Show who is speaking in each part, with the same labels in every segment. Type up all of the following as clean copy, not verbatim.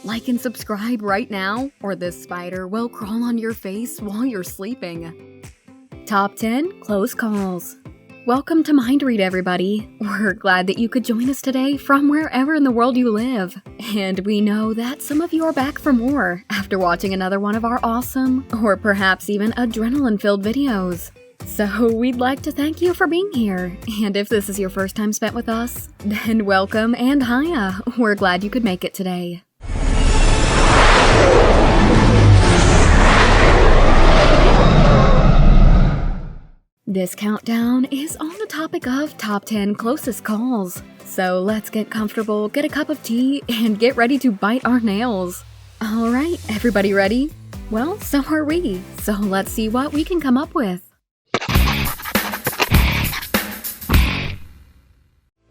Speaker 1: Like and subscribe right now, or this spider will crawl on your face while you're sleeping. Top 10 Close Calls. Welcome to Mind Read, everybody. We're glad that you could join us today from wherever in the world you live. And we know that some of you are back for more after watching another one of our awesome, or perhaps even adrenaline-filled videos. So we'd like to thank you for being here. And if this is your first time spent with us, then welcome and hiya. We're glad you could make it today. This countdown is on the topic of top 10 closest calls. So let's get comfortable, get a cup of tea, and get ready to bite our nails. Alright, everybody ready? Well, so are we. So let's see what we can come up with.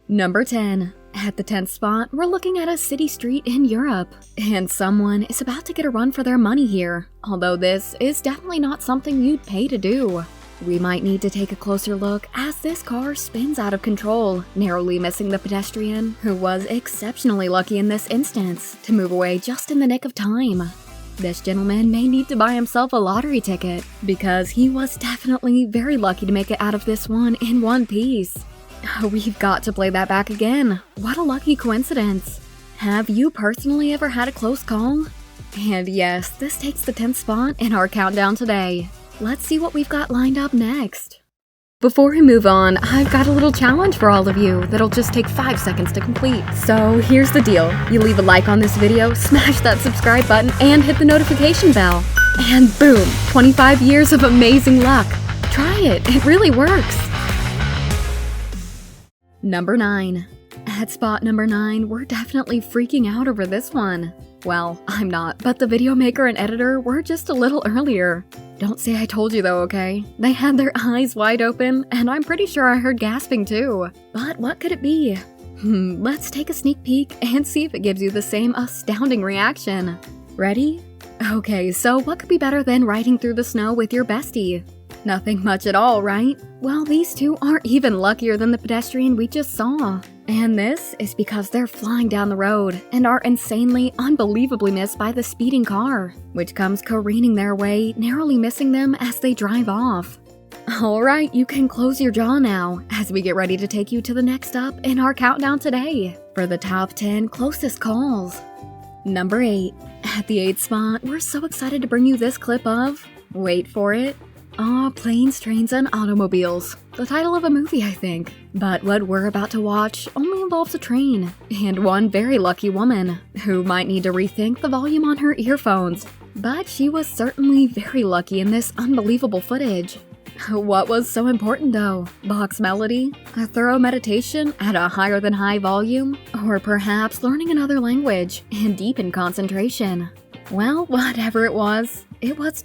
Speaker 1: Number 10. At the 10th spot, we're looking at a city street in Europe. And someone is about to get a run for their money here. Although this is definitely not something you'd pay to do. We might need to take a closer look as this car spins out of control, narrowly missing the pedestrian, who was exceptionally lucky in this instance to move away just in the nick of time. This gentleman may need to buy himself a lottery ticket, because he was definitely very lucky to make it out of this one in one piece. We've got to play that back again. What a lucky coincidence. Have you personally ever had a close call? And yes, this takes the 10th spot in our countdown today. Let's see what we've got lined up next. Before we move on, I've got a little challenge for all of you that'll just take 5 seconds to complete. So here's the deal. You leave a like on this video, smash that subscribe button, and hit the notification bell. And boom, 25 years of amazing luck. Try it, it really works. Number 9. At spot number 9, we're definitely freaking out over this one. Well, I'm not, but the video maker and editor were just a little earlier. Don't say I told you though, okay? They had their eyes wide open, and I'm pretty sure I heard gasping too. But what could it be? Let's take a sneak peek and see if it gives you the same astounding reaction. Ready? Okay, so what could be better than riding through the snow with your bestie? Nothing much at all, right? Well, these two aren't even luckier than the pedestrian we just saw. And this is because they're flying down the road and are insanely, unbelievably missed by the speeding car, which comes careening their way, narrowly missing them as they drive off. Alright, you can close your jaw now, as we get ready to take you to the next up in our countdown today, for the top 10 closest calls. Number 8. At the 8th spot, we're so excited to bring you this clip of, wait for it, Planes, Trains, and Automobiles. The title of a movie, I think. But what we're about to watch only involves a train, and one very lucky woman, who might need to rethink the volume on her earphones. But she was certainly very lucky in this unbelievable footage. What was so important though? Bach's melody? A thorough meditation at a higher than high volume? Or perhaps learning another language and deep in concentration? Well, whatever it was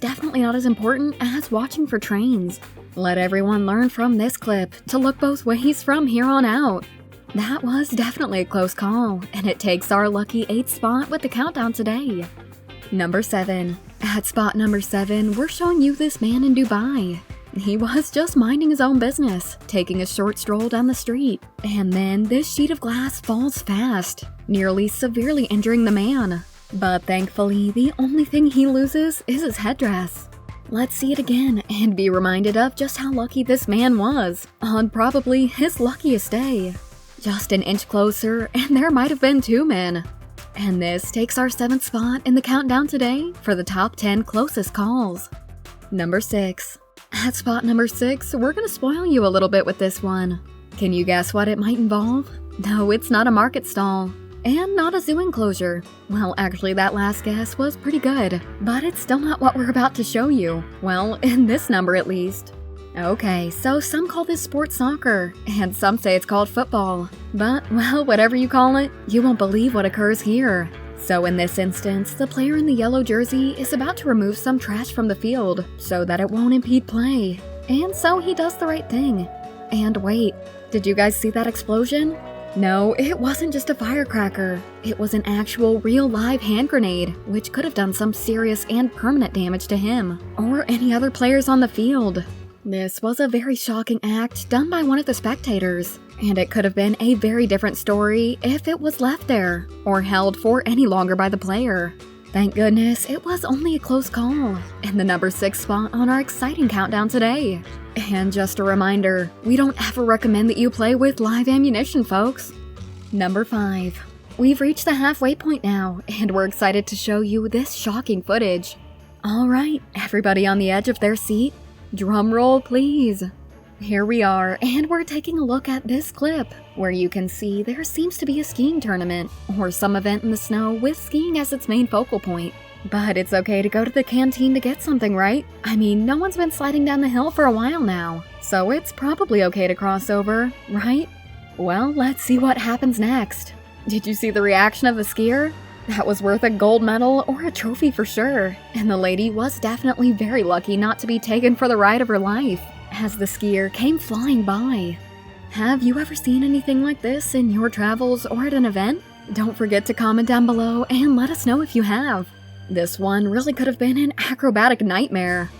Speaker 1: definitely not as important as watching for trains. Let everyone learn from this clip to look both ways from here on out. That was definitely a close call, and it takes our lucky 8th spot with the countdown today. Number 7. At spot number 7, we're showing you this man in Dubai. He was just minding his own business, taking a short stroll down the street. And then this sheet of glass falls fast, nearly severely injuring the man. But thankfully, the only thing he loses is his headdress. Let's see it again and be reminded of just how lucky this man was on probably his luckiest day. Just an inch closer, and there might have been 2 men. And this takes our 7th spot in the countdown today for the top 10 closest calls. Number 6. At spot number 6, we're gonna spoil you a little bit with this one. Can you guess what it might involve? No, it's not a market stall. And not a zoo enclosure. Well, actually that last guess was pretty good, but it's still not what we're about to show you. Well, in this number at least. Okay, so some call this sport soccer, and some say it's called football. But, well, whatever you call it, you won't believe what occurs here. So in this instance, the player in the yellow jersey is about to remove some trash from the field so that it won't impede play. And so he does the right thing. And wait, did you guys see that explosion? No, it wasn't just a firecracker. It was an actual real live hand grenade, which could have done some serious and permanent damage to him, or any other players on the field. This was a very shocking act done by one of the spectators, and it could have been a very different story if it was left there, or held for any longer by the player. Thank goodness it was only a close call, in the number 6 spot on our exciting countdown today. And just a reminder, we don't ever recommend that you play with live ammunition, folks. Number 5. We've reached the halfway point now, and we're excited to show you this shocking footage. Alright, everybody on the edge of their seat, drum roll please. Here we are, and we're taking a look at this clip, where you can see there seems to be a skiing tournament, or some event in the snow with skiing as its main focal point. But it's okay to go to the canteen to get something, right? I mean, no one's been sliding down the hill for a while now, so it's probably okay to cross over, right? Well, let's see what happens next. Did you see the reaction of the skier? That was worth a gold medal or a trophy for sure, and the lady was definitely very lucky not to be taken for the ride of her life, as the skier came flying by. Have you ever seen anything like this in your travels or at an event? Don't forget to comment down below and let us know if you have. This one really could have been an acrobatic nightmare.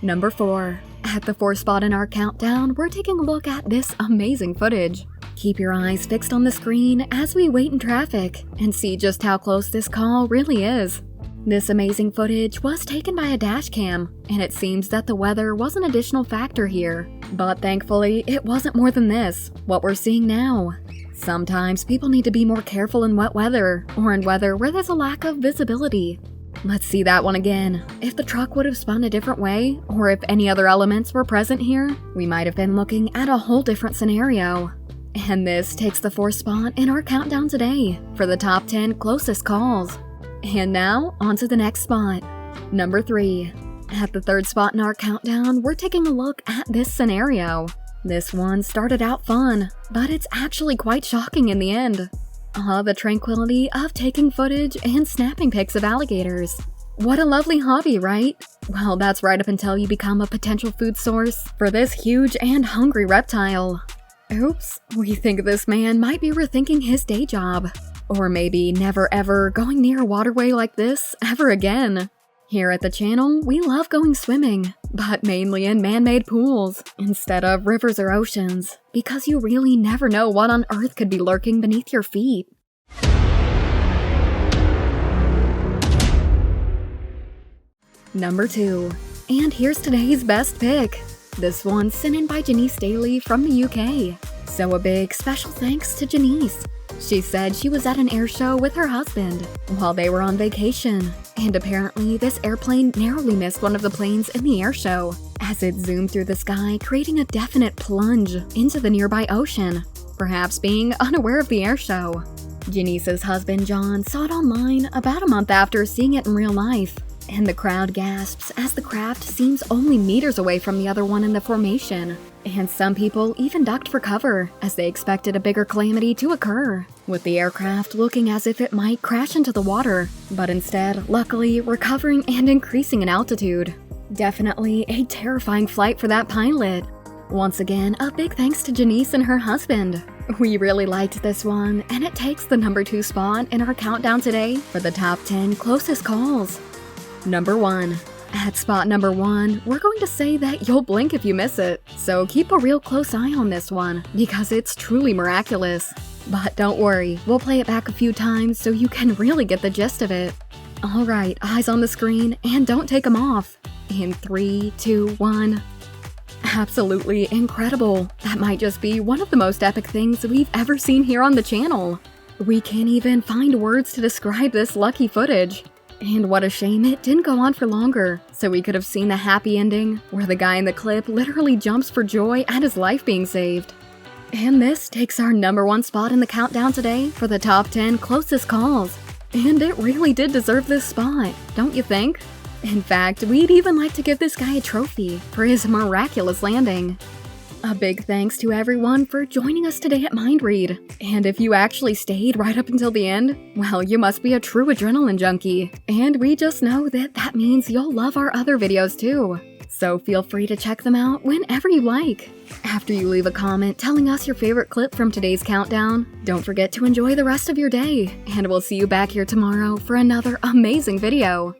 Speaker 1: Number 4. At the 4th spot in our countdown, we're taking a look at this amazing footage. Keep your eyes fixed on the screen as we wait in traffic and see just how close this call really is. This amazing footage was taken by a dash cam, and it seems that the weather was an additional factor here. But thankfully, it wasn't more than this, what we're seeing now. Sometimes people need to be more careful in wet weather, or in weather where there's a lack of visibility. Let's see that one again. If the truck would have spun a different way, or if any other elements were present here, we might have been looking at a whole different scenario. And this takes the 4th spot in our countdown today for the top 10 closest calls. And now, on to the next spot. Number 3. At the 3rd spot in our countdown, we're taking a look at this scenario. This one started out fun, but it's actually quite shocking in the end. The tranquility of taking footage and snapping pics of alligators. What a lovely hobby, right? Well, that's right up until you become a potential food source for this huge and hungry reptile. Oops, we think this man might be rethinking his day job. Or maybe never ever going near a waterway like this ever again. Here at the channel, we love going swimming, but mainly in man-made pools, instead of rivers or oceans, because you really never know what on earth could be lurking beneath your feet. Number 2. And here's today's best pick. This one's sent in by Janice Daly from the UK. So a big special thanks to Janice. She said she was at an air show with her husband while they were on vacation, and apparently this airplane narrowly missed one of the planes in the air show as it zoomed through the sky, creating a definite plunge into the nearby ocean, perhaps being unaware of the air show. Janice's husband John saw it online about a month after seeing it in real life, and the crowd gasps as the craft seems only meters away from the other one in the formation. And some people even ducked for cover as they expected a bigger calamity to occur, with the aircraft looking as if it might crash into the water, but instead, luckily, recovering and increasing in altitude. Definitely a terrifying flight for that pilot. Once again, a big thanks to Janice and her husband. We really liked this one, and it takes the number 2 spot in our countdown today for the top 10 closest calls. Number 1. At spot number 1, we're going to say that you'll blink if you miss it, so keep a real close eye on this one, because it's truly miraculous. But don't worry, we'll play it back a few times so you can really get the gist of it. Alright, eyes on the screen, and don't take them off. In 3, 2, 1. Absolutely incredible. That might just be one of the most epic things we've ever seen here on the channel. We can't even find words to describe this lucky footage. And what a shame it didn't go on for longer, so we could have seen the happy ending, where the guy in the clip literally jumps for joy at his life being saved. And this takes our number 1 spot in the countdown today for the top 10 closest calls. And it really did deserve this spot, don't you think? In fact, we'd even like to give this guy a trophy for his miraculous landing. A big thanks to everyone for joining us today at Mind Read. And if you actually stayed right up until the end, well, you must be a true adrenaline junkie. And we just know that that means you'll love our other videos too. So feel free to check them out whenever you like. After you leave a comment telling us your favorite clip from today's countdown, don't forget to enjoy the rest of your day. And we'll see you back here tomorrow for another amazing video.